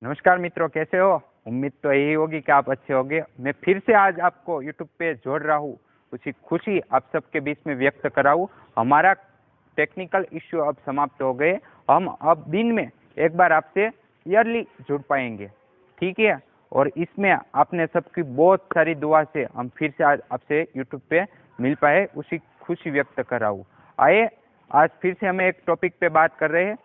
नमस्कार मित्रों, कैसे हो। उम्मीद तो यही होगी कि आप अच्छे होंगे। मैं फिर से आज आपको यूट्यूब पे जोड़ रहा हूँ, उसी खुशी आप सबके बीच में व्यक्त कर रहा हूँ। हमारा टेक्निकल इश्यू अब समाप्त हो गए। हम अब दिन में एक बार आपसे ईयरली जुड़ पाएंगे, ठीक है। और इसमें आपने सबकी बहुत सारी दुआ से हम फिर से आज आपसे यूट्यूब पे मिल पाए, उसी खुशी व्यक्त कर रहा हूँ। आइए आज फिर से हमें एक टॉपिक पे बात कर रहे हैं।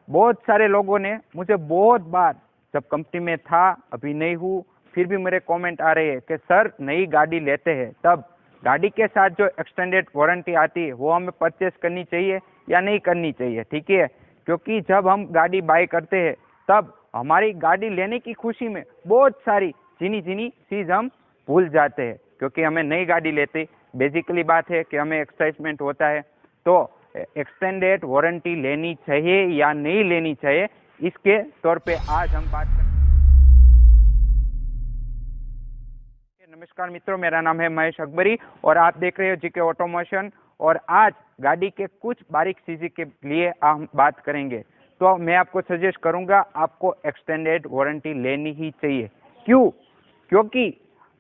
बहुत सारे लोगों ने मुझे बहुत बार, जब कंपनी में था, अभी नहीं हूँ, फिर भी मेरे कमेंट आ रहे हैं कि सर नई गाड़ी लेते हैं तब गाड़ी के साथ जो एक्सटेंडेड वारंटी आती है वो हमें परचेस करनी चाहिए या नहीं करनी चाहिए, ठीक है। क्योंकि जब हम गाड़ी बाय करते हैं तब हमारी गाड़ी लेने की खुशी में बहुत सारी जिनी जिनी चीज़ हम भूल जाते हैं, क्योंकि हमें नई गाड़ी लेते बेसिकली बात है कि हमें एक्साइटमेंट होता है। तो एक्सटेंडेड वारंटी लेनी चाहिए या नहीं लेनी चाहिए, इसके तौर पे आज हम बात करें। नमस्कार मित्रों, मेरा नाम है महेश अकबरी और आप देख रहे हो जीके ऑटोमोशन। और आज गाड़ी के कुछ बारीक चीज़ों के लिए हम बात करेंगे। तो मैं आपको सजेस्ट करूंगा, आपको एक्सटेंडेड वारंटी लेनी ही चाहिए। क्यों? क्योंकि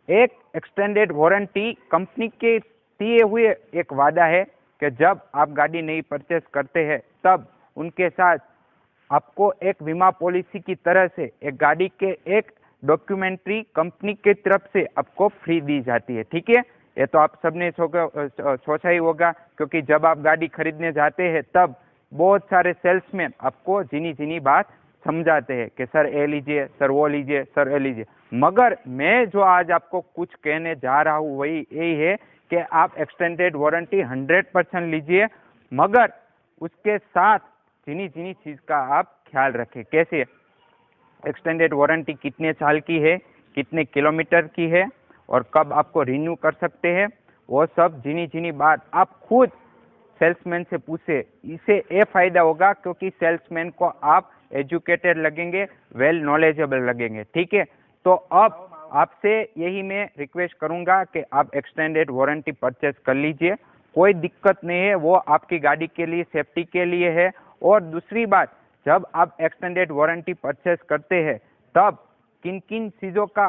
एक एक्सटेंडेड वारंटी कंपनी के दिए हुए एक वादा है कि जब आप गाड़ी नई परचेस करते हैं तब उनके साथ आपको एक बीमा पॉलिसी की तरह से एक गाड़ी के एक डॉक्यूमेंट्री कंपनी की तरफ से आपको फ्री दी जाती है, ठीक है। ये तो आप सबने सोचा ही होगा, क्योंकि जब आप गाड़ी खरीदने जाते हैं तब बहुत सारे सेल्समैन आपको जिनी जिनी बात समझाते हैं कि सर ये लीजिए, सर वो लीजिए, सर ये लीजिए। मगर मैं जो आज आपको कुछ कहने जा रहा हूँ वही यही है कि आप एक्सटेंडेड वारंटी 100% लीजिए, मगर उसके साथ जिनी जिनी चीज़ का आप ख्याल रखें। कैसे? एक्सटेंडेड वारंटी कितने साल की है, कितने किलोमीटर की है और कब आपको रिन्यू कर सकते हैं, वो सब जिनी जिनी बात आप खुद सेल्समैन से पूछे। इससे ये फायदा होगा क्योंकि सेल्समैन को आप एजुकेटेड लगेंगे, वेल नॉलेजेबल लगेंगे, ठीक है। तो अब आपसे यही मैं रिक्वेस्ट करूंगा कि आप एक्सटेंडेड वारंटी परचेस कर लीजिए, कोई दिक्कत नहीं है, वो आपकी गाड़ी के लिए, सेफ्टी के लिए है। और दूसरी बात, जब आप एक्सटेंडेड वारंटी परचेस करते हैं तब किन किन चीज़ों का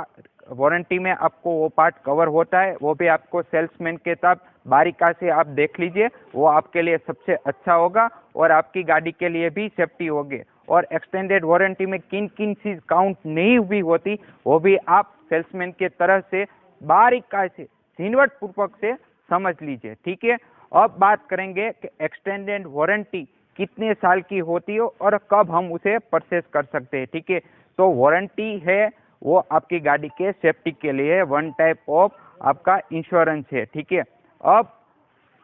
वारंटी में आपको वो पार्ट कवर होता है वो भी आपको सेल्समैन के साथ बारीकाई से आप देख लीजिए, वो आपके लिए सबसे अच्छा होगा और आपकी गाड़ी के लिए भी सेफ्टी होगी। और एक्सटेंडेड वारंटी में किन किन चीज़ काउंट नहीं हुई होती वो भी आप सेल्समैन के तरह से बारीकाई से झीनवट पूर्वक से समझ लीजिए, ठीक है। अब बात करेंगे कि एक्सटेंडेड वारंटी कितने साल की होती है और कब हम उसे परचेस कर सकते हैं, ठीक है। तो वारंटी है वो आपकी गाड़ी के सेफ्टी के लिए वन टाइप ऑफ आपका इंश्योरेंस है, ठीक है। अब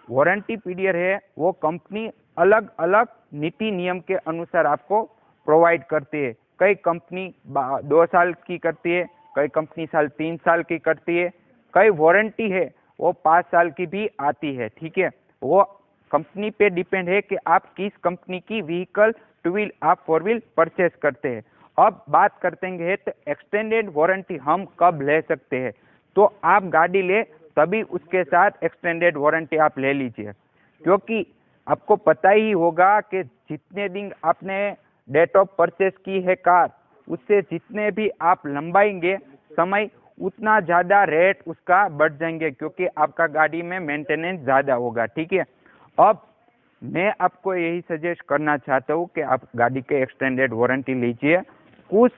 वारंटी पीरियड है वो कंपनी अलग अलग नीति नियम के अनुसार आपको प्रोवाइड करती है। कई कंपनी 2 साल की करती है, कई कंपनी 3 साल की करती है, कई वारंटी है वो 5 साल की भी आती है, ठीक है। वो कंपनी पे डिपेंड है कि आप किस कंपनी की व्हीकल, 2 व्हील आप 4 व्हील परचेस करते हैं। अब बात करते हैं तो एक्सटेंडेड वारंटी हम कब ले सकते हैं। तो आप गाड़ी ले तभी उसके साथ एक्सटेंडेड वारंटी आप ले लीजिए, क्योंकि आपको पता ही होगा कि जितने दिन आपने डेट ऑफ परचेस की है कार, उससे जितने भी आप लंबाएंगे समय, उतना ज़्यादा रेट उसका बढ़ जाएंगे, क्योंकि आपका गाड़ी में मेंटेनेंस ज़्यादा होगा, ठीक है। अब मैं आपको यही सजेस्ट करना चाहता हूँ कि आप गाड़ी के एक्सटेंडेड वारंटी लीजिए। कुछ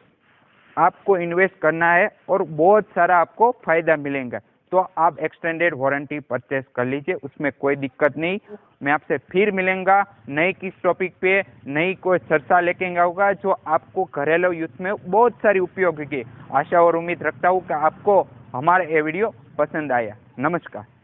आपको इन्वेस्ट करना है और बहुत सारा आपको फायदा मिलेगा, तो आप एक्सटेंडेड वारंटी परचेस कर लीजिए, उसमें कोई दिक्कत नहीं। मैं आपसे फिर मिलेंगा नई किस टॉपिक पे, नई कोई चर्चा लेके आऊँगा जो आपको घरेलू यूज में बहुत सारी उपयोग की। आशा और उम्मीद रखता हूँ कि आपको हमारा ये वीडियो पसंद आया। नमस्कार।